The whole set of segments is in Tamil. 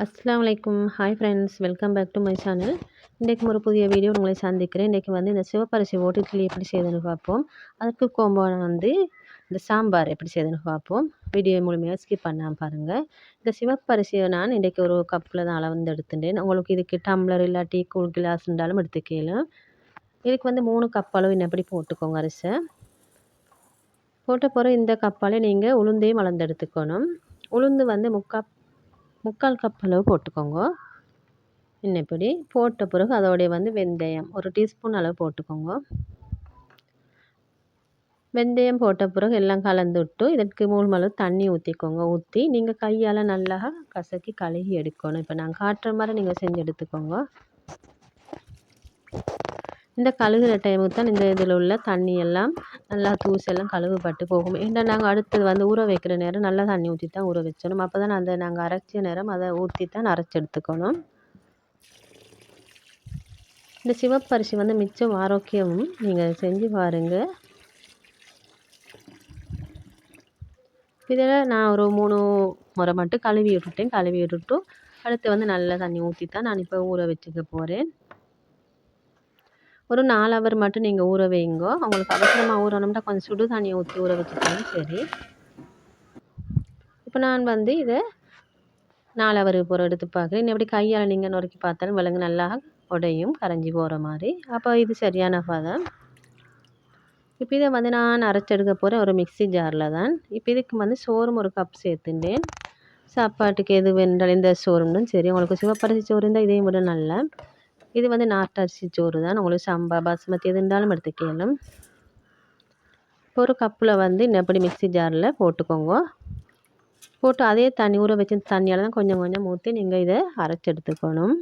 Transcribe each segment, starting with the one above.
அஸ்ஸலாமு அலைக்கும். Hi friends, welcome back to my channel. இன்றைக்கும் ஒரு புதிய வீடியோ உங்களை சந்திக்கிறேன். இன்றைக்கி வந்து இந்த சிவப்பரிசி ஓட்டு இட்லி எப்படி செய்யுதுன்னு பார்ப்போம். அதுக்கு கோம்போ வந்து இந்த சாம்பார் எப்படி செய்யுதுன்னு பார்ப்போம். வீடியோ முழுமையாக ஸ்கிப் பண்ணாமல் பாருங்கள். இந்த சிவப்பரிசியை நான் இன்றைக்கி ஒரு கப்பில் தான் அளந்து எடுத்துட்டேன். உங்களுக்கு இதுக்கு டம்ளர் இல்லாட்டி கூழ் கிளாஸ் இருந்தாலும் எடுத்துக்கலாம். இதுக்கு வந்து 3 கப் அளவு இன்னப்படி போட்டுக்கோங்க அரிசி. போட்ட பிறகு இந்த கப்பால் நீங்கள் உளுந்தையும் அளந்து எடுத்துக்கணும். உளுந்து வந்து முக்கால் கப் அளவு போட்டுக்கோங்க. இன்னப்படி போட்ட பிறகு அதோடைய வந்து வெந்தயம் 1 டீஸ்பூன் அளவு போட்டுக்கோங்க. வெந்தயம் போட்ட பிறகு எல்லாம் கலந்து விட்டு இதற்கு 3 அளவு தண்ணி ஊற்றிக்கோங்க. ஊற்றி நீங்கள் கையால் நல்லா கசக்கி கழுகி எடுக்கணும். இப்போ நான் காட்டுற மாதிரி நீங்கள் செஞ்சு எடுத்துக்கோங்க. இந்த கழுகுற டைமுக்கு தான் இந்த இதில் உள்ள தண்ணி எல்லாம் நல்லா தூசெல்லாம் கழுவுப்பட்டு போகும். ஏன்னா நாங்கள் அடுத்தது வந்து ஊற வைக்கிற நேரம் நல்லா தண்ணி ஊற்றி தான் ஊற வச்சணும். அப்போ தான் அந்த நாங்கள் அரைச்ச நேரம் அதை ஊற்றி தான் அரைச்சி எடுத்துக்கணும். இந்த சிவப்பரிசி வந்து மிச்சம் ஆரோக்கியமும் நீங்கள் செஞ்சு பாருங்கள். இதில் நான் ஒரு 3 முறை மட்டும் கழுவி விட்டுட்டேன். கழுவி விட்டுட்டு அடுத்து வந்து நல்லா தண்ணி ஊற்றி தான் நான் இப்போ ஊற வச்சுக்க போகிறேன். ஒரு 4 ஹவர் மட்டும் நீங்கள் ஊற வைங்க. உங்களுக்கு அவசரமாக ஊறணும்னா கொஞ்சம் சுடு தண்ணியை ஊற்றி ஊற வச்சுட்டாலும் சரி. இப்போ நான் வந்து இதை 4 ஹவருக்கு போகிற எடுத்து பார்க்குறேன். எப்படி கையால் நீங்கள் நொறுக்கி பார்த்தாலும் விலங்கு நல்லா உடையும் கரைஞ்சி போகிற மாதிரி. அப்போ இது சரியான பதம். இப்போ இதை வந்து நான் அரைச்செடுக்க போகிறேன் ஒரு மிக்ஸி ஜாரில் தான். இப்போ இதுக்கு வந்து சோறும் 1 கப் சேர்த்துட்டேன். சாப்பாட்டுக்கு எது வேண்டாலும் இந்த சோறும் சரி. உங்களுக்கு சிவப்பரிசி சோறு இருந்தால் இதையும் விட நல்லா. இது வந்து நாட்டு அரிசி சோறு தான். உங்களுக்கு சம்பா பாஸ்மதி எது இருந்தாலும் எடுத்துக்கலாம். இப்போ ஒரு கப்பில் வந்து இன்னப்படி மிக்ஸி ஜாரில் போட்டுக்கோங்க. போட்டு அதே தண்ணி ஊற வச்சு தண்ணியால் தான் கொஞ்சம் கொஞ்சம் ஊற்றி நீங்கள் இதை அரைச்சி எடுத்துக்கணும்.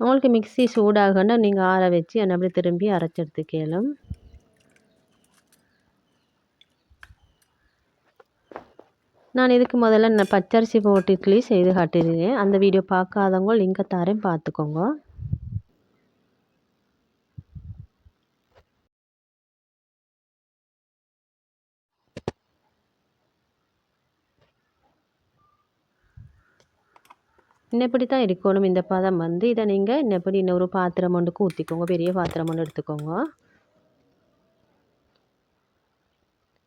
உங்களுக்கு மிக்ஸி சூடாகன்னா நீங்கள் ஆற வச்சு என்னப்படி திரும்பி அரைச்சி எடுத்துக்கலாம். நான் இதுக்கு முதல்ல பச்சரிசி போட்டு இட்லி செய்து காட்டியிருக்கேன். அந்த வீடியோ பார்க்காதவங்க லிங்கை தரேன், பார்த்துக்கோங்க. இன்னப்படி தான் இருக்கணும் இந்த பதம் வந்து. இதை நீங்கள் இன்னப்படி இன்னொரு பாத்திரம் ஒன்றுக்கு ஊற்றிக்கோங்க. பெரிய பாத்திரம் ஒன்று எடுத்துக்கோங்க.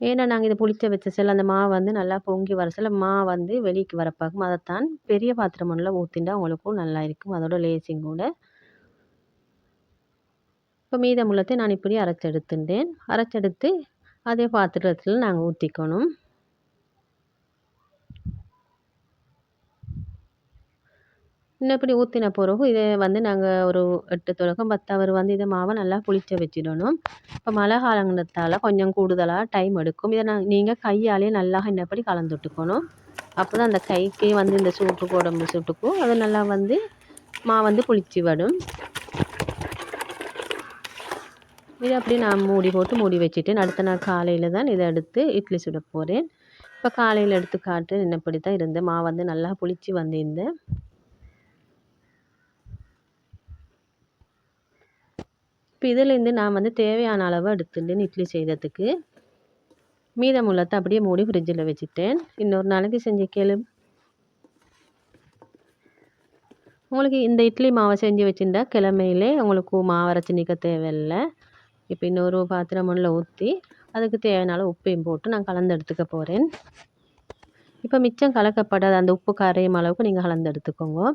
ஏன்னா நாங்கள் இதை புளிச்ச வச்ச செல்ல அந்த மாவு வந்து நல்லா பொங்கி வர செல்ல மாவு வந்து வெளிக்கு வரப்பாக்கும். அதைத்தான் பெரிய பாத்திரம் ஒன்றில் ஊற்றிண்டா உங்களுக்கும் நல்லா இருக்கும். அதோட லேசிங் கூட. இப்போ மீதமுள்ளத்தை நான் இப்படி அரைச்செடுத்துட்டேன். அரைச்செடுத்து அதே பாத்திரத்தில் நாங்கள் ஊற்றிக்கணும். இன்னப்படி ஊற்றின பிறகு இதை வந்து நாங்கள் ஒரு 8 தொடக்கம் 10 ஹவர் வந்து இதை மாவை நல்லா புளிச்ச வச்சிடணும். இப்போ மழை காலங்கிறதால கொஞ்சம் கூடுதலாக டைம் எடுக்கும். இதை நீங்கள் கையாலே நல்லா இன்னப்படி கலந்து விட்டுக்கணும். அப்போ தான் அந்த கைக்கே வந்து இந்த சூட்டுக்கு உடம்பு சூட்டுக்கும் அது நல்லா வந்து மாவு வந்து புளிச்சு வரும். இதை அப்படி நான் மூடி போட்டு மூடி வச்சுட்டேன். அடுத்த நாள் காலையில் தான் இதை எடுத்து இட்லி சுட போகிறேன். இப்போ காலையில் எடுத்து காட்டு இன்னப்படி தான் இருந்தேன். மாவு வந்து நல்லா புளிச்சு வந்திருந்தேன். இப்போ இதிலேருந்து நான் வந்து தேவையான அளவு எடுத்துட்டேன் இட்லி செய்கிறதுக்கு. மீதமுள்ளத்தை அப்படியே மூடி ஃப்ரிட்ஜில் வச்சுட்டேன். இன்னொரு நாளைக்கு செஞ்சு கேளு. உங்களுக்கு இந்த இட்லி மாவை செஞ்சு வச்சுருந்தா கிழமையிலே உங்களுக்கு மாவு அரைச்சி நிற்க தேவையில்லை. இப்போ இன்னொரு பாத்திரம் ஒன்றில் ஊற்றி அதுக்கு தேவையான அளவு உப்பையும் போட்டு நான் கலந்து எடுத்துக்க போகிறேன். இப்போ மிச்சம் கலக்கப்படாத அந்த உப்பு கரையும் அளவுக்கு நீங்கள் கலந்து எடுத்துக்கோங்க.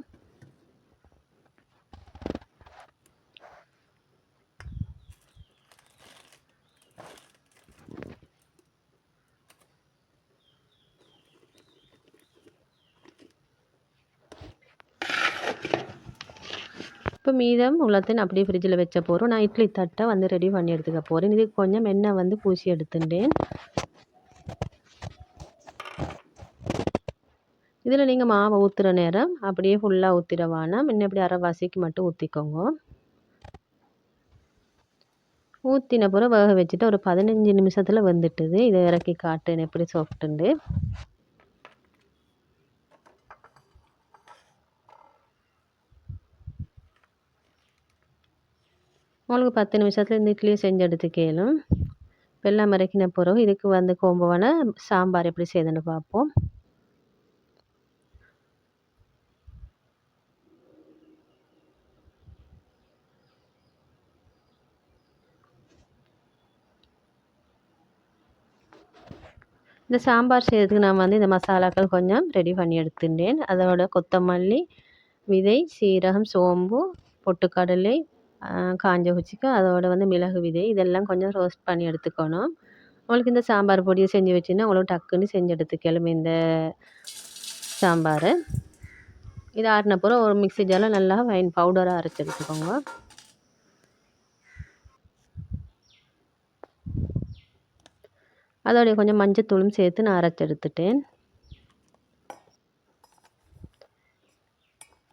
இப்போ மீதம் உள்ளத்தையும் அப்படியே ஃப்ரிட்ஜில் வச்ச போகிறோம். நான் இட்லி தட்டை வந்து ரெடி பண்ணி எடுத்துக்க போகிறேன். இதுக்கு கொஞ்சம் எண்ணெய் வந்து பூசி எடுத்துட்டேன். இதில் நீங்கள் மாவை ஊற்றுற நேரம் அப்படியே ஃபுல்லாக ஊற்றிட வேணாம். இன்னும் இப்படி அரைவாசிக்கு மட்டும் ஊற்றிக்கோங்க. ஊற்றின பிறகு வேக வச்சுட்டு ஒரு 15 நிமிஷத்தில் வெந்துட்டுது. இதை இறக்கி காட்டுன்னு எப்படி சாஃப்ட்டுண்டு. உங்களுக்கு 10 நிமிஷத்தில் இந்த இட்லியை செஞ்சு எடுத்துக்கலும். வெள்ளம் இறக்கின பிறகு இதுக்கு வந்து கோம்புவான சாம்பார் எப்படி செய்யுதுன்னு பார்ப்போம். இந்த சாம்பார் செய்கிறதுக்கு நான் வந்து இந்த மசாலாக்கள் கொஞ்சம் ரெடி பண்ணி எடுத்துட்டேன். அதோட கொத்தமல்லி விதை, சீரகம், சோம்பு, பொட்டுக்கடலை, காஞ்ச குச்சிக்காய், அதோட வந்து மிளகு விதை இதெல்லாம் கொஞ்சம் ரோஸ்ட் பண்ணி எடுத்துக்கணும். உங்களுக்கு இந்த சாம்பார் பொடியை செஞ்சு வச்சுன்னா உங்களுக்கு டக்குன்னு செஞ்சு எடுத்துக்கலாம் இந்த சாம்பார். இது ஆறினப்புறம் ஒரு மிக்ஸி ஜாரில் நல்லா ஃபைன் பவுடராக அரைச்சி எடுத்துக்கோங்க. அதோடைய கொஞ்சம் மஞ்சத்தூளும் சேர்த்து நான் அரைச்சி எடுத்துட்டேன்.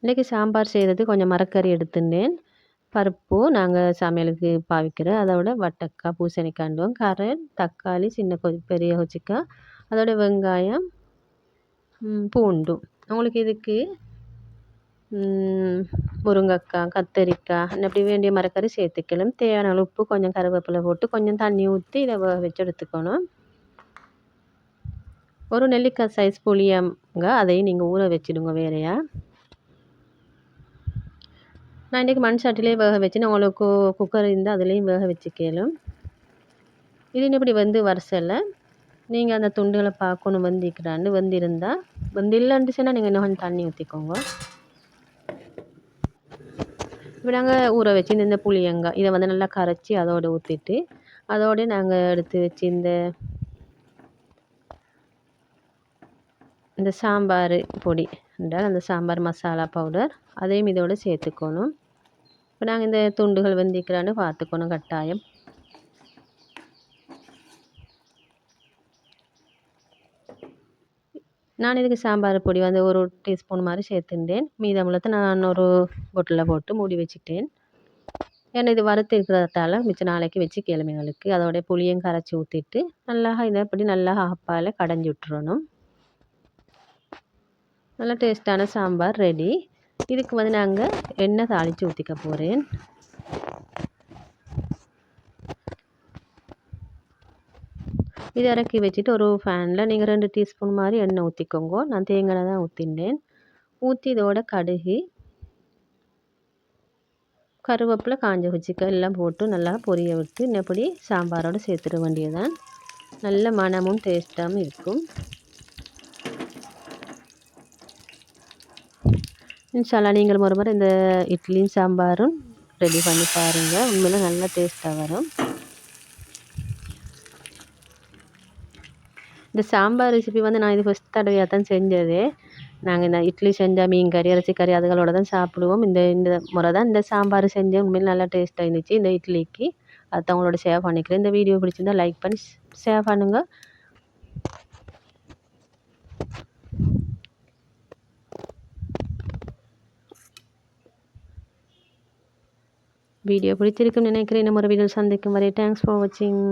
இன்றைக்கி சாம்பார் செய்கிறது கொஞ்சம் மரக்கறி எடுத்துட்டேன். பருப்பு நாங்கள் சமையலுக்கு பாவிக்கிற அதோட வட்டக்காய், பூசணிக்காய், கரட், தக்காளி, சின்ன பெரிய கொச்சிக்காய், அதோட வெங்காயம், பூண்டு. உங்களுக்கு இதுக்கு முருங்கைக்காய், கத்தரிக்காய் அப்படி வேண்டிய மரக்கறி சேர்த்துக்கலாம். தேவையான அளவு உப்பு, கொஞ்சம் கருவேப்பிலை போட்டு கொஞ்சம் தண்ணி ஊற்றி இதை வச்சு எடுத்துக்கணும். ஒரு நெல்லிக்காய் சைஸ் புளியங்க அதையும் நீங்கள் ஊற வச்சுடுங்க வேறையா. நான் இன்றைக்கி மண் சட்டிலே வேக வச்சுன்னு உங்களுக்கு குக்கர் இருந்தால் அதுலேயும் வேக வச்சுக்கலும். இது இப்படி வந்து வரிசையில் நீங்கள் அந்த துண்டுகளை பார்க்கணும் வெந்திக்கிறான்னு. வெந்திருந்தால் இல்லைன்னுச்சுன்னா நீங்கள் இன்னும் கொஞ்சம் தண்ணி ஊற்றிக்கோங்க. இப்போ நாங்கள் ஊற வச்சு இந்த புளியங்காய் இதை வந்து நல்லா கரைச்சி அதோடு ஊற்றிட்டு அதோடு நாங்கள் எடுத்து வச்சு இந்த சாம்பார் பொடி என்றால் அந்த சாம்பார் மசாலா பவுடர் அதையும் இதோடு சேர்த்துக்கணும். இப்போ நாங்கள் இந்த துண்டுகள் வெந்திக்கிறான்னு பார்த்துக்கணும் கட்டாயம். நான் இதுக்கு சாம்பார் பொடி வந்து ஒரு டீஸ்பூன் மாதிரி சேர்த்துட்டேன். மீதமுள்ளத்தை நான் ஒரு பொட்டில் போட்டு மூடி வச்சுட்டேன். ஏன்னா இது வறுத்து இருக்கிறதால மிச்சம் நாளைக்கு வச்சு கிழமைகளுக்கு அதோடைய புளியும் கரைச்சி ஊற்றிட்டு நல்லா இதை இப்படி நல்லா ஆப்பால் கடைஞ்சி விட்டுறணும். நல்லா டேஸ்ட்டான சாம்பார் ரெடி. இதுக்கு வந்து நாங்கள் எண்ணெய் தாளித்து ஊற்றிக்க போகிறேன். இதை இறக்கி வச்சுட்டு ஒரு ஃபேனில் நீங்கள் 2 டீஸ்பூன் மாதிரி எண்ணெய் ஊற்றிக்கோங்க. நான் தேங்காய் தான் ஊற்றிட்டேன். ஊற்றி இதோட கடுகு, கருவேப்பிலை, காஞ்ச குச்சிக்காய் எல்லாம் போட்டு நல்லா பொரிய விட்டு இன்னப்படி சாம்பாரோடு சேர்த்துட வேண்டியதான். நல்ல மணமும் டேஸ்ட்டாகவும் இருக்கும். இன்ஷால்லா நீங்களும் ஒரு முறை இந்த இட்லியும் சாம்பாரும் ரெடி பண்ணி பாருங்கள். உண்மையில நல்லா டேஸ்ட்டாக வரும். இந்த சாம்பார் ரெசிபி வந்து நான் இது ஃபஸ்ட் தடவையாக தான் செஞ்சது. நாங்கள் இந்த இட்லி செஞ்சால் மீன் கறி, இறைச்சி கறி அதுகளோட தான் சாப்பிடுவோம். இந்த முறை தான் இந்த சாம்பார் செஞ்சேன். உண்மையில் நல்லா டேஸ்ட்டாக இருந்துச்சு இந்த இட்லிக்கு. அதை அவங்களோட ஷேர் பண்ணிக்கிறேன். இந்த வீடியோ பிடிச்சிருந்தால் லைக் பண்ணி ஷேர் பண்ணுங்கள். வீடியோ பிடிச்சிருக்குன்னு நினைக்கிறேன். நம்ம ஒரு வீடியோ சந்திக்கும் வரை தேங்க்ஸ் ஃபார் வாட்சிங்.